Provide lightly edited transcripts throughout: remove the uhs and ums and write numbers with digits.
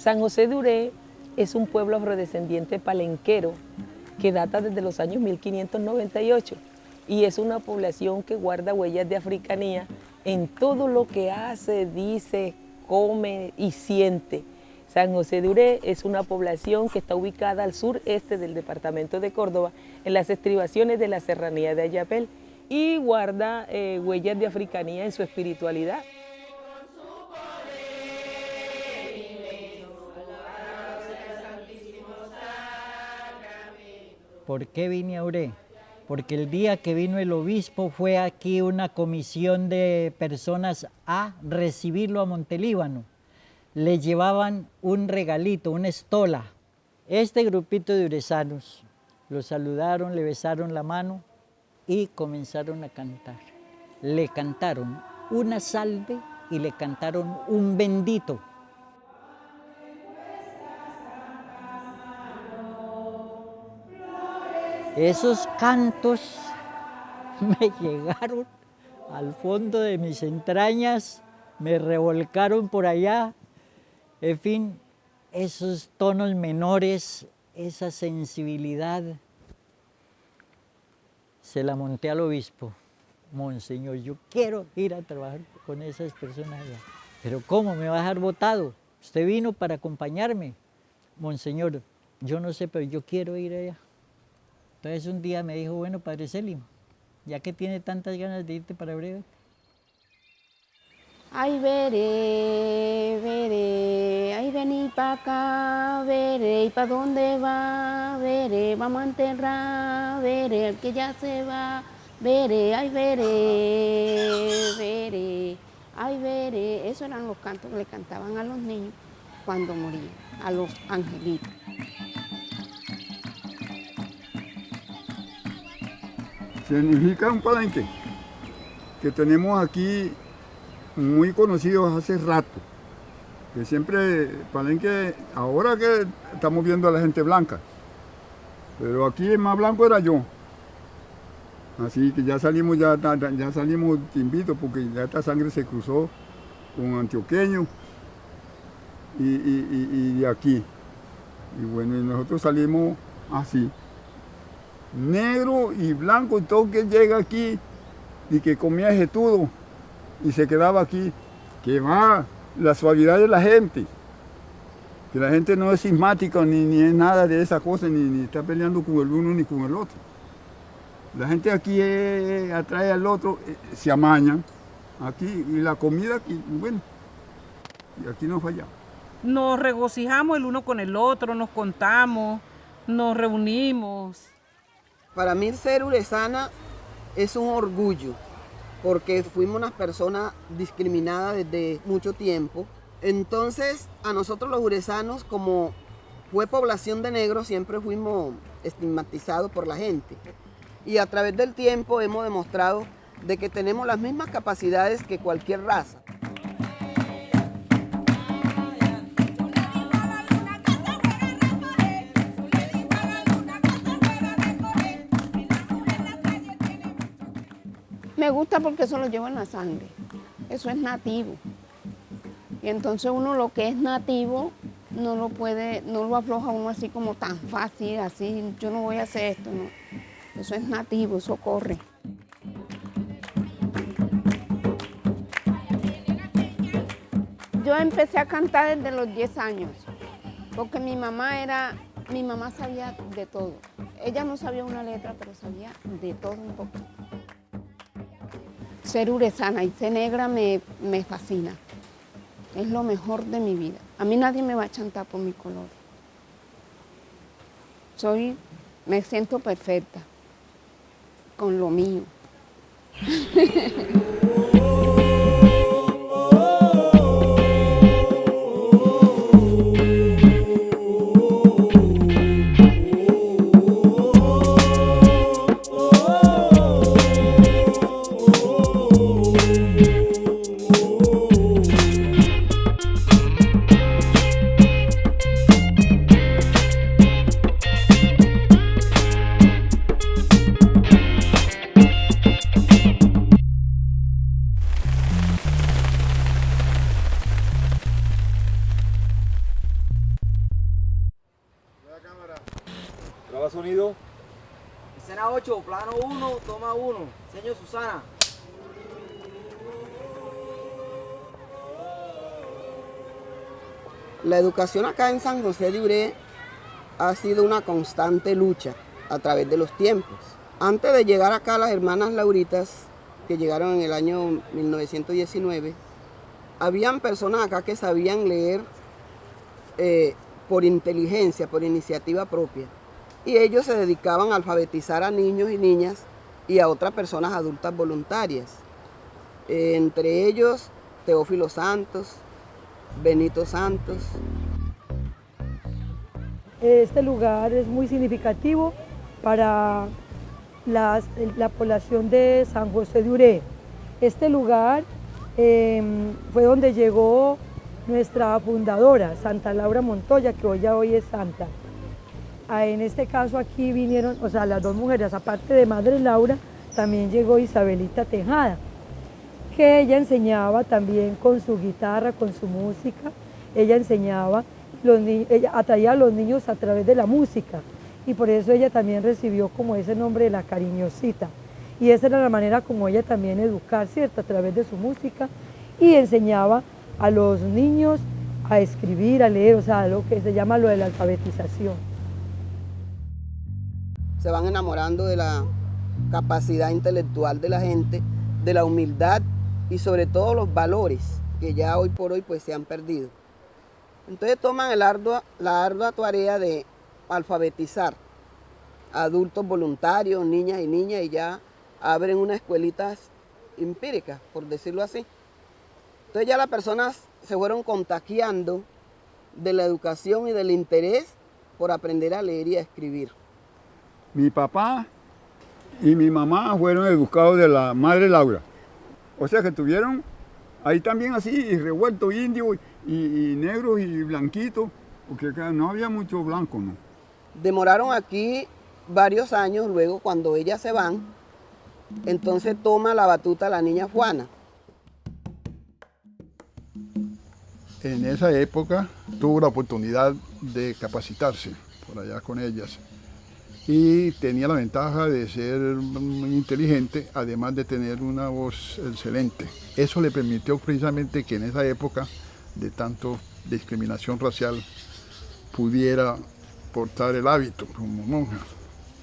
San José de Uré es un pueblo afrodescendiente palenquero que data desde los años 1598 y es una población que guarda huellas de africanía en todo lo que hace, dice, come y siente. San José de Uré es una población que está ubicada al sureste del departamento de Córdoba, en las estribaciones de la serranía de Ayapel, y guarda huellas de africanía en su espiritualidad. ¿Por qué vine a Uré? Porque el día que vino el obispo fue aquí una comisión de personas a recibirlo a Montelíbano. Le llevaban un regalito, una estola. Este grupito de urezanos lo saludaron, le besaron la mano y comenzaron a cantar. Le cantaron una salve y le cantaron un bendito. Esos cantos me llegaron al fondo de mis entrañas, me revolcaron por allá. En fin, esos tonos menores, esa sensibilidad, se la monté al obispo. Monseñor, yo quiero ir a trabajar con esas personas allá. Pero ¿cómo me va a dejar botado? Usted vino para acompañarme. Monseñor, yo no sé, pero yo quiero ir allá. Entonces un día me dijo, bueno, Padre Selim, ya que tiene tantas ganas de irte para breve. Ay, veré, veré, ay, vení para acá, veré, ¿y para dónde va? Veré, vamos a enterrar, veré, el que ya se va, veré, ay, veré, veré, ay, veré. Esos eran los cantos que le cantaban a los niños cuando morían, a los angelitos. Significa un palenque que tenemos aquí muy conocidos hace rato, que siempre palenque, ahora que estamos viendo a la gente blanca, pero aquí el más blanco era yo, así que ya salimos timbitos porque ya esta sangre se cruzó con antioqueño y de aquí, y bueno, y nosotros salimos así. Negro y blanco y todo que llega aquí y que comía jetudo y se quedaba aquí, que va la suavidad de la gente, que la gente no es sismática ni es nada de esa cosa, ni está peleando con el uno ni con el otro. La gente aquí atrae al otro, se amañan aquí y la comida aquí, bueno, y aquí no falla. Nos regocijamos el uno con el otro, nos contamos, nos reunimos. Para mí ser urezana es un orgullo, porque fuimos unas personas discriminadas desde mucho tiempo. Entonces, a nosotros los urezanos, como fue población de negros, siempre fuimos estigmatizados por la gente. Y a través del tiempo hemos demostrado de que tenemos las mismas capacidades que cualquier raza. Me gusta porque eso lo llevo en la sangre, eso es nativo. Y entonces uno lo que es nativo no lo afloja uno así como tan fácil, así, yo no voy a hacer esto, no. Eso es nativo, eso corre. Yo empecé a cantar desde los 10 años, porque mi mamá sabía de todo. Ella no sabía una letra, pero sabía de todo un poco. Ser urezana y ser negra me fascina. Es lo mejor de mi vida. A mí nadie me va a chantar por mi color. Me siento perfecta con lo mío. sonido. Escena 8, plano 1, toma 1. Señor Susana. La educación acá en San José de Uré ha sido una constante lucha a través de los tiempos. Antes de llegar acá las hermanas Lauritas, que llegaron en el año 1919, habían personas acá que sabían leer por inteligencia, por iniciativa propia. Y ellos se dedicaban a alfabetizar a niños y niñas y a otras personas adultas voluntarias. Entre ellos, Teófilo Santos, Benito Santos. Este lugar es muy significativo para la población de San José de Uré. Este lugar fue donde llegó nuestra fundadora, Santa Laura Montoya, que hoy es santa. En este caso aquí vinieron, o sea, las dos mujeres, aparte de Madre Laura, también llegó Isabelita Tejada, que ella enseñaba también con su guitarra, con su música. Ella enseñaba, ella atraía a los niños a través de la música, y por eso ella también recibió como ese nombre de la cariñosita. Y esa era la manera como ella también educar, ¿cierto? A través de su música, y enseñaba a los niños a escribir, a leer, o sea, lo que se llama lo de la alfabetización. Se van enamorando de la capacidad intelectual de la gente, de la humildad y sobre todo los valores que ya hoy por hoy pues se han perdido. Entonces toman la ardua tarea de alfabetizar a adultos voluntarios, niñas y ya abren unas escuelitas empíricas, por decirlo así. Entonces ya las personas se fueron contagiando de la educación y del interés por aprender a leer y a escribir. Mi papá y mi mamá fueron educados de la Madre Laura. O sea que tuvieron ahí también así, revuelto indio y negros y blanquitos, porque acá no había mucho blanco, ¿no? Demoraron aquí varios años, luego cuando ellas se van, entonces toma la batuta la niña Juana. En esa época tuvo la oportunidad de capacitarse por allá con ellas y tenía la ventaja de ser muy inteligente, además de tener una voz excelente. Eso le permitió precisamente que en esa época de tanto discriminación racial pudiera portar el hábito como monja,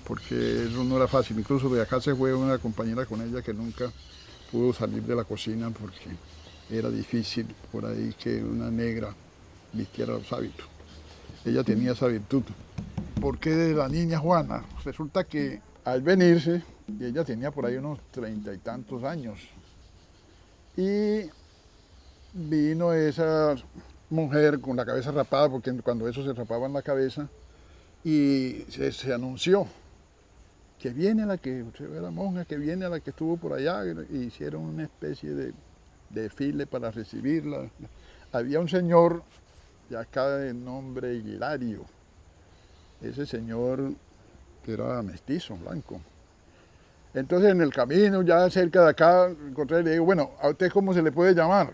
porque eso no era fácil. Incluso de acá se fue una compañera con ella que nunca pudo salir de la cocina porque era difícil por ahí que una negra vistiera los hábitos. Ella tenía esa virtud. ¿Por qué de la niña Juana? Resulta que al venirse, ella tenía por ahí unos 30 y tantos años, y vino esa mujer con la cabeza rapada, porque cuando eso se rapaba en la cabeza, y se anunció que viene la que era monja, que viene la que estuvo por allá, y hicieron una especie de desfile para recibirla. Había un señor de acá de nombre Hilario. Ese señor que era mestizo, blanco. Entonces en el camino, ya cerca de acá, encontré y le digo, bueno, ¿a usted cómo se le puede llamar?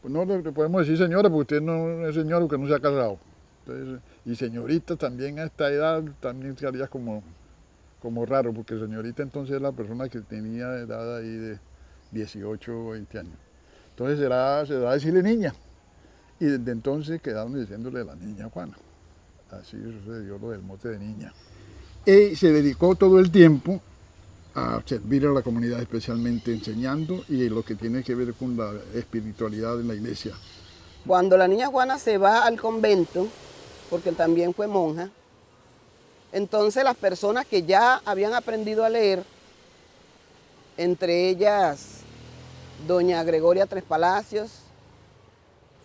Pues no le podemos decir señora, porque usted no es señor porque no se ha casado. Entonces, y señorita también a esta edad, también sería como raro, porque señorita entonces es la persona que tenía edad ahí de 18 o 20 años. Entonces se da a decirle niña. Y desde entonces quedaron diciéndole la niña Juana. Así sucedió lo del mote de niña. Y se dedicó todo el tiempo a servir a la comunidad, especialmente enseñando y lo que tiene que ver con la espiritualidad en la iglesia. Cuando la niña Juana se va al convento, porque también fue monja, entonces las personas que ya habían aprendido a leer, entre ellas doña Gregoria Tres Palacios,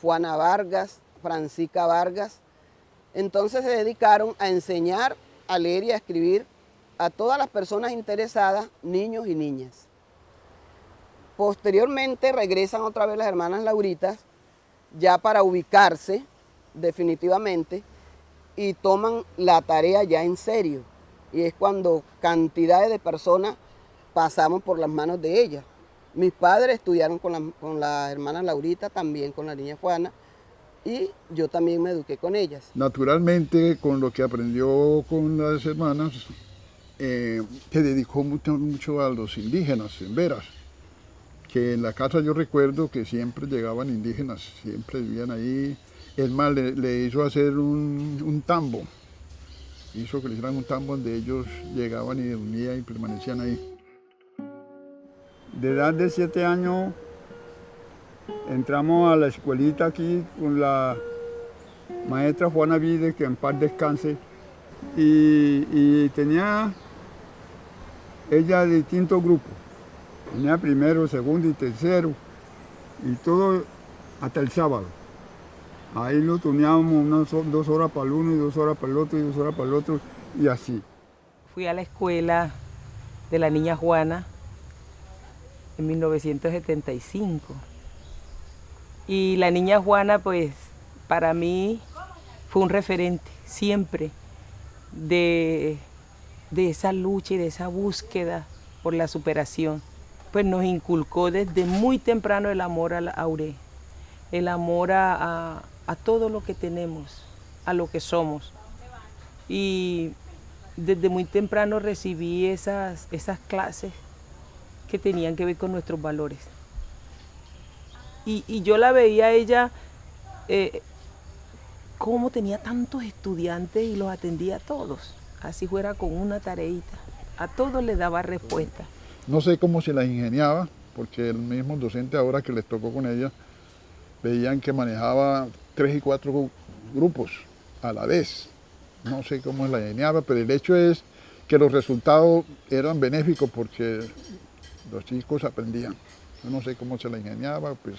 Juana Vargas, Francisca Vargas, entonces se dedicaron a enseñar a leer y a escribir a todas las personas interesadas, niños y niñas. Posteriormente regresan otra vez las hermanas Lauritas, ya para ubicarse definitivamente, y toman la tarea ya en serio. Y es cuando cantidades de personas pasamos por las manos de ellas. Mis padres estudiaron con las hermanas Lauritas, también con la niña Juana, y yo también me eduqué con ellas. Naturalmente, con lo que aprendió con las hermanas, se dedicó mucho a los indígenas en Veras, que en la casa yo recuerdo que siempre llegaban indígenas, siempre vivían ahí. Es más, le hizo hacer un tambo, hizo que le hicieran un tambo donde ellos llegaban y dormían y permanecían ahí. De edad de 7 años entramos a la escuelita aquí con la maestra Juana Vides, que en paz descanse, y tenía ella distintos grupos. Tenía primero, segundo y tercero, y todo hasta el sábado. Ahí lo turneábamos 2 horas para el uno y 2 horas para el otro y 2 horas para el otro, y así. Fui a la escuela de la niña Juana en 1975. Y la niña Juana, pues, para mí fue un referente siempre de esa lucha y de esa búsqueda por la superación. Pues nos inculcó desde muy temprano el amor al Auré, el amor a todo lo que tenemos, a lo que somos. Y desde muy temprano recibí esas clases que tenían que ver con nuestros valores. Y yo la veía a ella, cómo tenía tantos estudiantes y los atendía a todos, así fuera con una tareita, a todos les daba respuesta. No sé cómo se las ingeniaba, porque el mismo docente ahora que les tocó con ella, veían que manejaba 3 y 4 grupos a la vez. No sé cómo la ingeniaba, pero el hecho es que los resultados eran benéficos porque los chicos aprendían. Yo no sé cómo se la ingeniaba, pues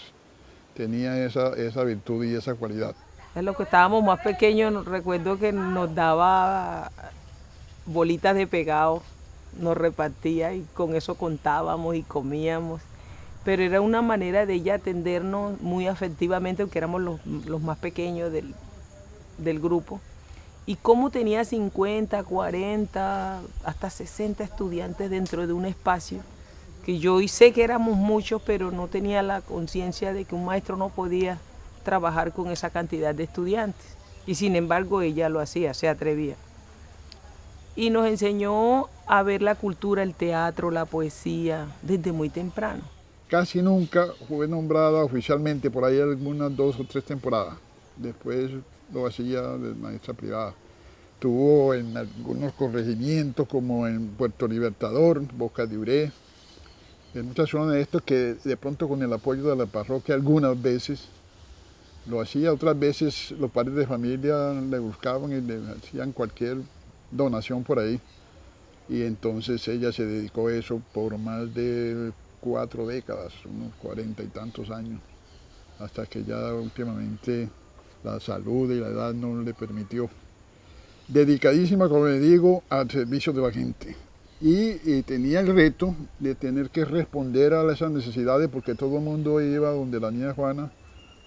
tenía esa virtud y esa cualidad. En lo que estábamos más pequeños, recuerdo que nos daba bolitas de pegado, nos repartía y con eso contábamos y comíamos. Pero era una manera de ella atendernos muy afectivamente, porque éramos los más pequeños del grupo. Y cómo tenía 50, 40, hasta 60 estudiantes dentro de un espacio, que yo hoy sé que éramos muchos, pero no tenía la conciencia de que un maestro no podía trabajar con esa cantidad de estudiantes. Y sin embargo ella lo hacía, se atrevía. Y nos enseñó a ver la cultura, el teatro, la poesía, desde muy temprano. Casi nunca fue nombrada oficialmente, por ahí algunas 2 o 3 temporadas. Después lo hacía de maestra privada. Estuvo en algunos corregimientos como en Puerto Libertador, Boca de Uré, en muchas zonas de esto que de pronto con el apoyo de la parroquia algunas veces lo hacía, otras veces los padres de familia le buscaban y le hacían cualquier donación por ahí. Y entonces ella se dedicó a eso por más de 4 décadas, unos 40 y tantos años, hasta que ya últimamente la salud y la edad no le permitió. Dedicadísima, como le digo, al servicio de la gente. Y tenía el reto de tener que responder a esas necesidades porque todo el mundo iba donde la niña Juana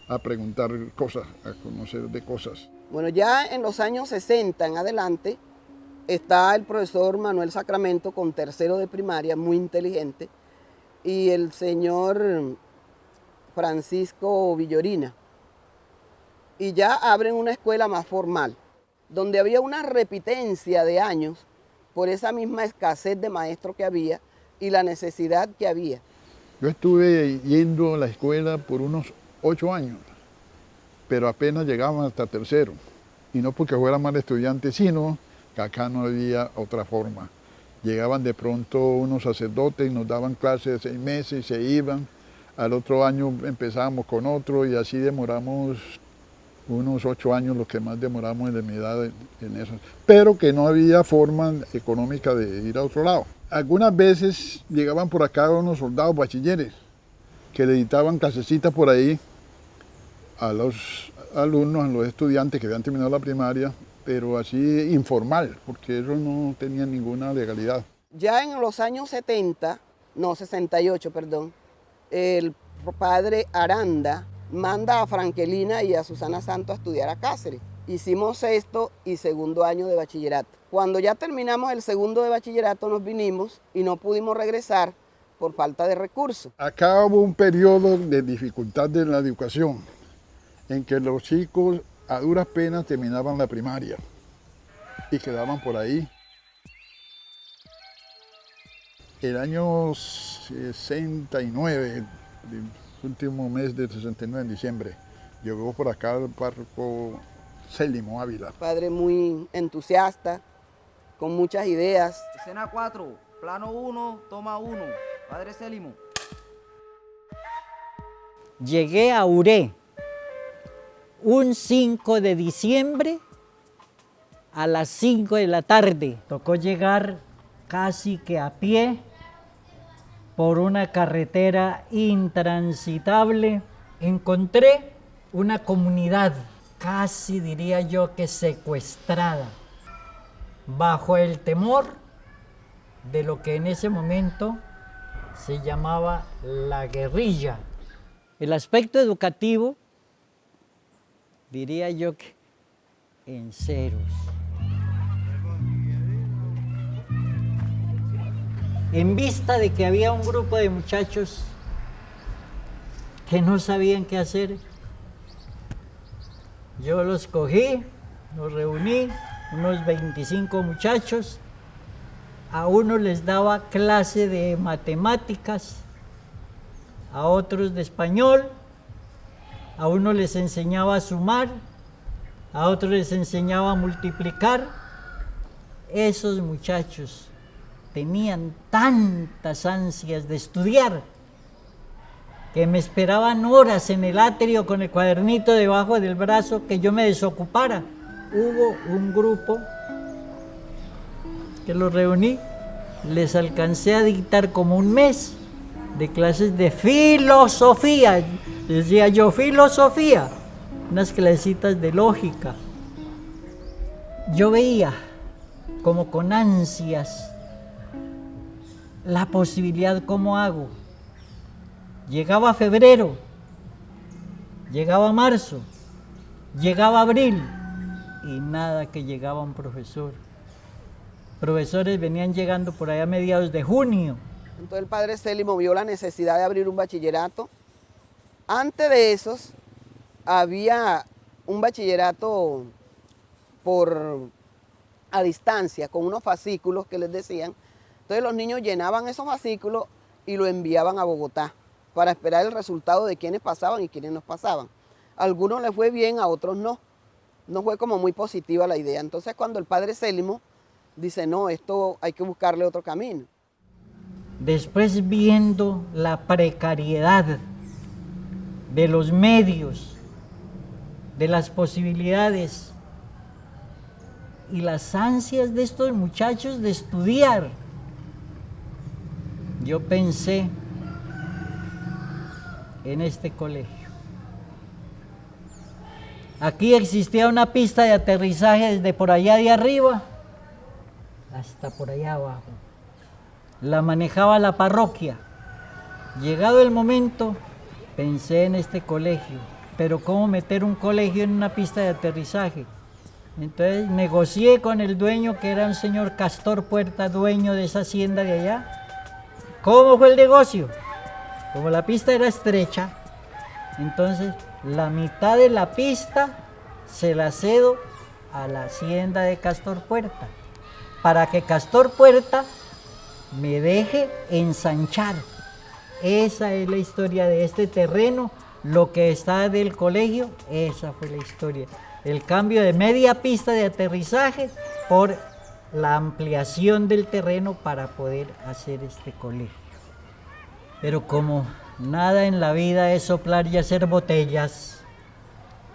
a preguntar cosas, a conocer de cosas. Bueno, ya en los años 60 en adelante está el profesor Manuel Sacramento con tercero de primaria, muy inteligente, y el señor Francisco Villorina. Y ya abren una escuela más formal, donde había una repitencia de años por esa misma escasez de maestros que había y la necesidad que había. Yo estuve yendo a la escuela por unos 8 años, pero apenas llegaban hasta tercero. Y no porque fuera mal estudiante, sino que acá no había otra forma. Llegaban de pronto unos sacerdotes y nos daban clases de 6 meses y se iban. Al otro año empezábamos con otro y así demoramos unos 8 años, lo que más demoramos en mi edad en eso. Pero que no había forma económica de ir a otro lado. Algunas veces llegaban por acá unos soldados bachilleres que le dictaban clasecitas por ahí a los alumnos, a los estudiantes que habían terminado la primaria, pero así informal, porque eso no tenía ninguna legalidad. Ya en los años 68, el padre Aranda manda a Frankelina y a Susana Santos a estudiar a Cáceres. Hicimos 6º y 2º año de bachillerato. Cuando ya terminamos el 2º de bachillerato nos vinimos y no pudimos regresar por falta de recursos. Acá hubo un periodo de dificultad en la educación. en que los chicos a duras penas terminaban la primaria y quedaban por ahí. El año 69, el último mes de 69 en diciembre, llegó por acá el párroco Célimo Ávila. Padre muy entusiasta, con muchas ideas. Escena 4, plano 1, toma 1. Padre Célimo. Llegué a Uré un 5 de diciembre a las 5 de la tarde. Tocó llegar casi que a pie por una carretera intransitable. Encontré una comunidad, casi diría yo que secuestrada, bajo el temor de lo que en ese momento se llamaba la guerrilla. El aspecto educativo, diría yo que en ceros. En vista de que había un grupo de muchachos que no sabían qué hacer, yo los cogí, los reuní, unos 25 muchachos, a unos les daba clase de matemáticas, a otros de español, a unos les enseñaba a sumar, a otros les enseñaba a multiplicar. Esos muchachos tenían tantas ansias de estudiar que me esperaban horas en el atrio con el cuadernito debajo del brazo que yo me desocupara. Hubo un grupo que los reuní, les alcancé a dictar como un mes de clases de filosofía. Decía yo, filosofía, unas clasecitas de lógica. Yo veía como con ansias la posibilidad, ¿cómo hago? Llegaba febrero, llegaba marzo, llegaba abril y nada que llegaba un profesor. Profesores venían llegando por allá a mediados de junio. Entonces el padre Célimo vio la necesidad de abrir un bachillerato. Antes de esos había un bachillerato a distancia, con unos fascículos que les decían. Entonces los niños llenaban esos fascículos y lo enviaban a Bogotá para esperar el resultado de quiénes pasaban y quiénes no pasaban. A algunos les fue bien, a otros no. No fue como muy positiva la idea. Entonces cuando el padre Célimo dice, no, esto hay que buscarle otro camino. Después, viendo la precariedad de los medios, de las posibilidades y las ansias de estos muchachos de estudiar, yo pensé en este colegio. Aquí existía una pista de aterrizaje desde por allá de arriba hasta por allá abajo. La manejaba la parroquia. Llegado el momento, pensé en este colegio, pero ¿cómo meter un colegio en una pista de aterrizaje? Entonces negocié con el dueño, que era un señor Castor Puerta, dueño de esa hacienda de allá. ¿Cómo fue el negocio? Como la pista era estrecha, entonces la mitad de la pista se la cedo a la hacienda de Castor Puerta, para que Castor Puerta me deje ensanchar. Esa es la historia de este terreno, lo que está del colegio, esa fue la historia. El cambio de media pista de aterrizaje por la ampliación del terreno para poder hacer este colegio. Pero como nada en la vida es soplar y hacer botellas,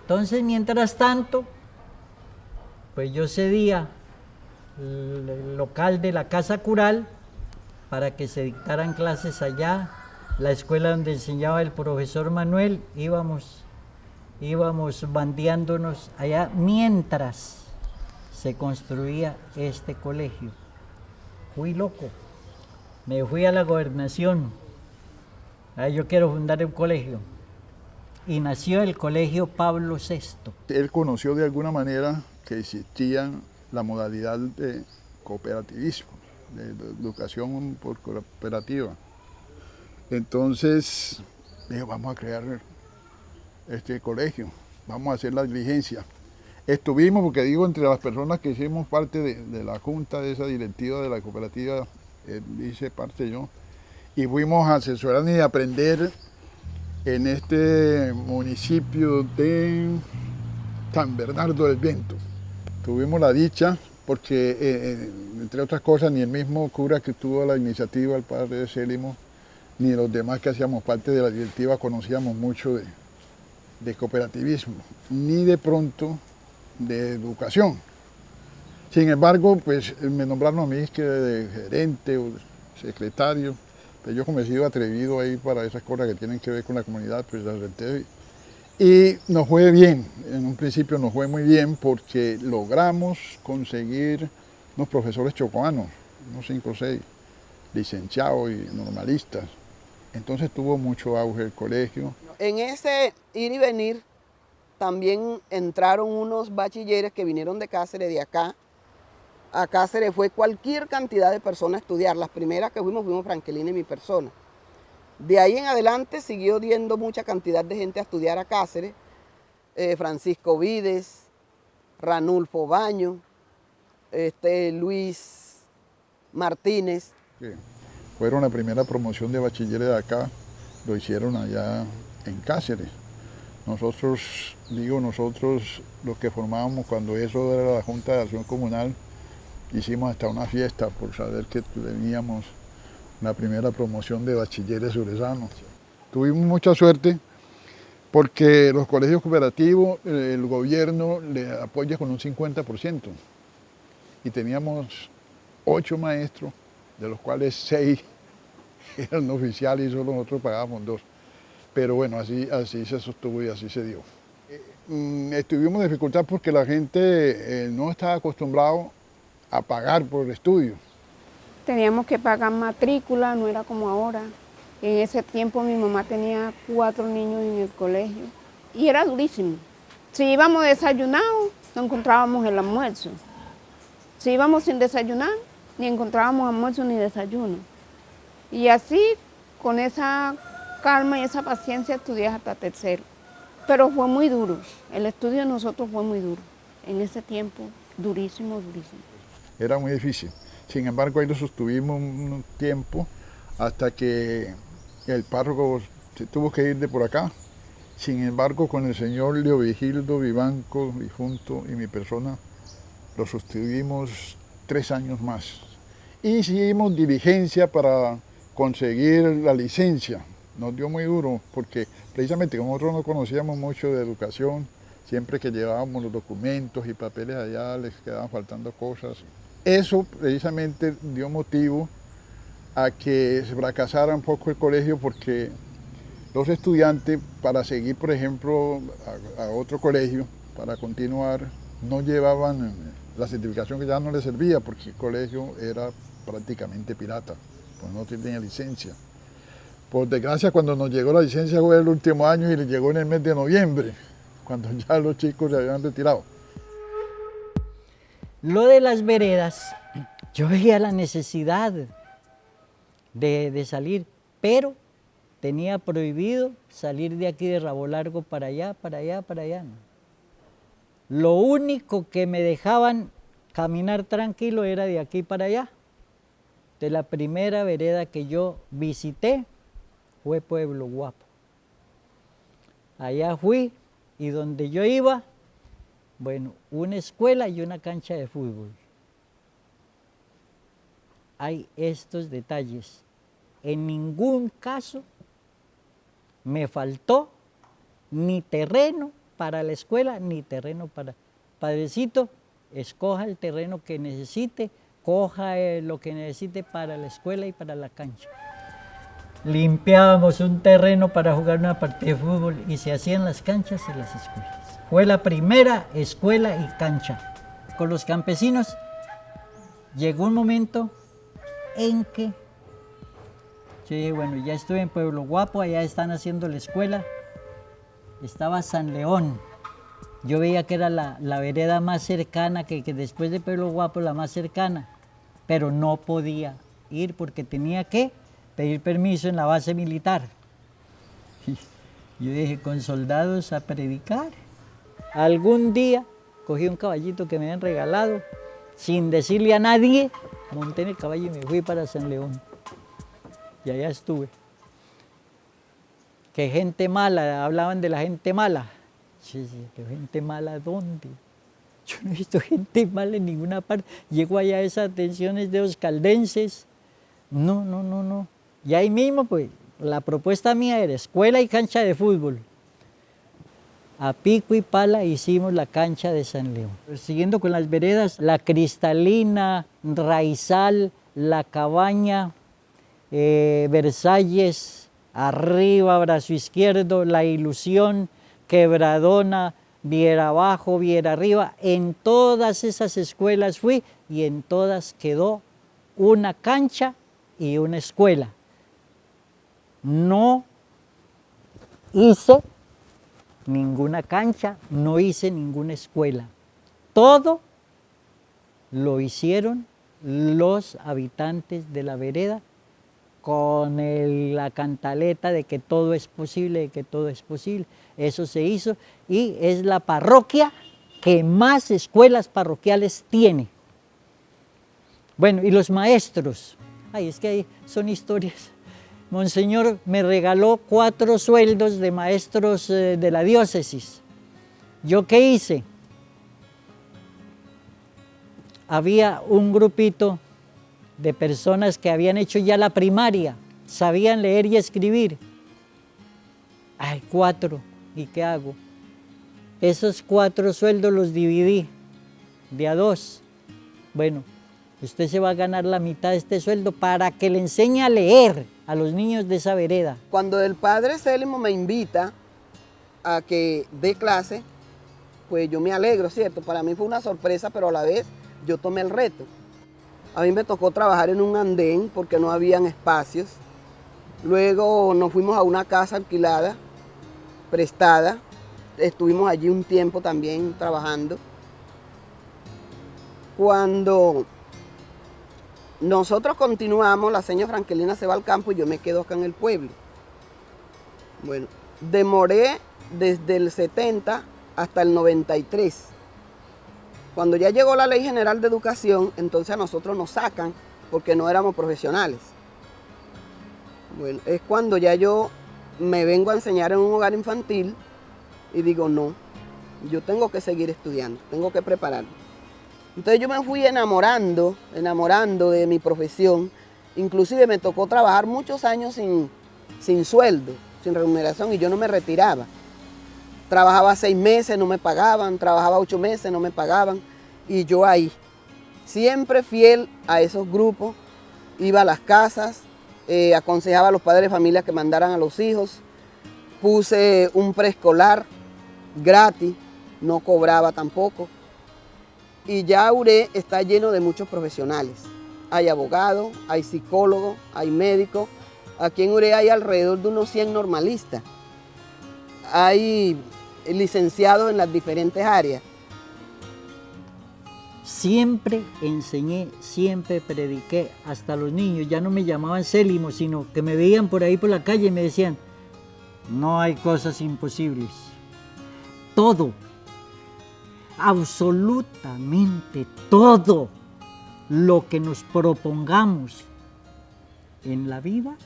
entonces mientras tanto, pues yo cedía el local de la Casa Cural para que se dictaran clases allá, la escuela donde enseñaba el profesor Manuel, íbamos bandeándonos allá mientras se construía este colegio. Fui loco, me fui a la gobernación, yo quiero fundar un colegio, y nació el Colegio Pablo VI. Él conoció de alguna manera que existía la modalidad de cooperativismo, de educación por cooperativa. Entonces dijo, vamos a crear este colegio. vamos a hacer la diligencia. Estuvimos, porque digo, entre las personas que hicimos parte de la junta de esa directiva de la cooperativa, hice parte yo, y fuimos a asesorar y aprender en este municipio de San Bernardo del Viento. Tuvimos la dicha, porque entre otras cosas, ni el mismo cura que tuvo la iniciativa, el padre Célimo, ni los demás que hacíamos parte de la directiva conocíamos mucho de cooperativismo, ni de pronto de educación. Sin embargo, pues me nombraron a mí que de gerente o secretario, pero yo como he sido atrevido ahí para esas cosas que tienen que ver con la comunidad, pues las acepté. Y nos fue bien, en un principio nos fue muy bien porque logramos conseguir unos profesores chocoanos, unos 5 o 6, licenciados y normalistas. Entonces tuvo mucho auge el colegio. En ese ir y venir también entraron unos bachilleres que vinieron de Cáceres, de acá. A Cáceres fue cualquier cantidad de personas a estudiar. Las primeras que fuimos Frankelina y mi persona. De ahí en adelante siguió yendo mucha cantidad de gente a estudiar a Cáceres. Francisco Vides, Ranulfo Baño, Luis Martínez. Sí. Fueron la primera promoción de bachilleres de acá, lo hicieron allá en Cáceres. Nosotros los que formábamos cuando eso era la Junta de Acción Comunal, hicimos hasta una fiesta por saber que teníamos la primera promoción de bachilleres suresanos. Tuvimos mucha suerte porque los colegios cooperativos, el gobierno le apoya con un 50%. Y teníamos 8 maestros, de los cuales 6 eran oficiales y solo nosotros pagábamos 2. Pero bueno, así se sostuvo y así se dio. Tuvimos dificultad porque la gente no estaba acostumbrada a pagar por el estudio. Teníamos que pagar matrícula, no era como ahora. En ese tiempo mi mamá tenía 4 niños en el colegio y era durísimo. Si íbamos desayunados, no encontrábamos el almuerzo. Si íbamos sin desayunar, ni encontrábamos almuerzo ni desayuno. Y así, con esa calma y esa paciencia, estudié hasta tercero. Pero fue muy duro, el estudio de nosotros fue muy duro. En ese tiempo, durísimo, durísimo. Era muy difícil. Sin embargo, ahí lo sostuvimos un tiempo hasta que el párroco se tuvo que ir de por acá. Sin embargo, con el señor Leovigildo Vivanco, difunto, y mi persona, lo sostuvimos 3 años más. Hicimos diligencia para conseguir la licencia. Nos dio muy duro porque precisamente como nosotros no conocíamos mucho de educación, siempre que llevábamos los documentos y papeles allá les quedaban faltando cosas. Eso precisamente dio motivo a que se fracasara un poco el colegio porque los estudiantes para seguir, por ejemplo, a otro colegio, para continuar, no llevaban la certificación que ya no les servía porque el colegio era prácticamente pirata, pues no tenía licencia. Por desgracia, cuando nos llegó la licencia fue el último año y le llegó en el mes de noviembre, cuando ya los chicos se habían retirado. Lo de las veredas, yo veía la necesidad de salir, pero tenía prohibido salir de aquí de Rabo Largo para allá, para allá, para allá. ¿No? Lo único que me dejaban caminar tranquilo era de aquí para allá. De la primera vereda que yo visité fue Pueblo Guapo. Allá fui y donde yo iba, bueno, una escuela y una cancha de fútbol. Hay estos detalles. En ningún caso me faltó ni terreno para la escuela, ni terreno para... Padrecito, escoja el terreno que necesite, coja lo que necesite para la escuela y para la cancha. Limpiábamos un terreno para jugar una partida de fútbol y se hacían las canchas en las escuelas. Fue la primera escuela y cancha. Con los campesinos llegó un momento en que yo dije, bueno, ya estuve en Pueblo Guapo, allá están haciendo la escuela. Estaba San León. Yo veía que era la vereda más cercana, que después de Pueblo Guapo la más cercana, pero no podía ir porque tenía que pedir permiso en la base militar. Y yo dije, con soldados a predicar. Algún día cogí un caballito que me habían regalado, sin decirle a nadie, monté en el caballo y me fui para San León. Y allá estuve. Que gente mala, hablaban de la gente mala. Sí, ¿que gente mala dónde? Yo no he visto gente mala en ninguna parte. Llego allá a esas atenciones de los caldenses. No. Y ahí mismo, pues, la propuesta mía era escuela y cancha de fútbol. A pico y pala hicimos la cancha de San León. Siguiendo con las veredas, La Cristalina, Raizal, La Cabaña, Versalles, arriba, brazo izquierdo, La Ilusión, Quebradona, Viera abajo, Viera arriba. En todas esas escuelas fui y en todas quedó una cancha y una escuela. No hice ninguna cancha, no hice ninguna escuela. Todo lo hicieron los habitantes de la vereda con la cantaleta de que todo es posible, de que todo es posible. Eso se hizo y es la parroquia que más escuelas parroquiales tiene. Bueno, y los maestros. Ay, es que ahí son historias. Monseñor me regaló 4 sueldos de maestros de la diócesis. ¿Yo qué hice? Había un grupito de personas que habían hecho ya la primaria, sabían leer y escribir. Ay, 4, ¿y qué hago? Esos 4 sueldos los dividí de a 2. Bueno, usted se va a ganar la mitad de este sueldo para que le enseñe a leer a los niños de esa vereda. Cuando el padre Célimo me invita a que dé clase, pues yo me alegro, ¿cierto? Para mí fue una sorpresa, pero a la vez yo tomé el reto. A mí me tocó trabajar en un andén porque no habían espacios. Luego nos fuimos a una casa alquilada, prestada. Estuvimos allí un tiempo también trabajando. Cuando nosotros continuamos, la señora Frankelina se va al campo y yo me quedo acá en el pueblo. Bueno, demoré desde el 70 hasta el 93. Cuando ya llegó la Ley General de Educación, entonces a nosotros nos sacan porque no éramos profesionales. Bueno, es cuando ya yo me vengo a enseñar en un hogar infantil y digo, no, yo tengo que seguir estudiando, tengo que prepararme. Entonces yo me fui enamorando de mi profesión. Inclusive me tocó trabajar muchos años sin sueldo, sin remuneración, y yo no me retiraba. Trabajaba 6 meses, no me pagaban, trabajaba 8 meses, no me pagaban, y yo ahí, siempre fiel a esos grupos, iba a las casas, aconsejaba a los padres de familia que mandaran a los hijos, puse un preescolar gratis, no cobraba tampoco, y ya Uré está lleno de muchos profesionales. Hay abogados, hay psicólogos, hay médicos. Aquí en Uré hay alrededor de unos 100 normalistas. Hay licenciados en las diferentes áreas. Siempre enseñé, siempre prediqué, hasta los niños. Ya no me llamaban Célimo, sino que me veían por ahí por la calle y me decían, no hay cosas imposibles. Todo, absolutamente todo lo que nos propongamos en la vida,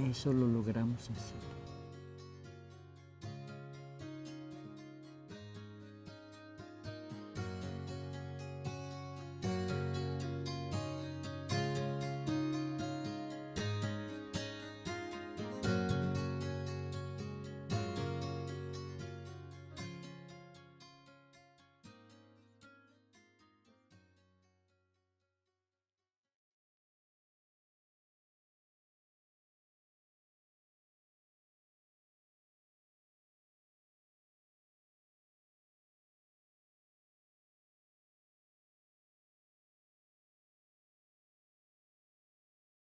eso lo logramos hacer.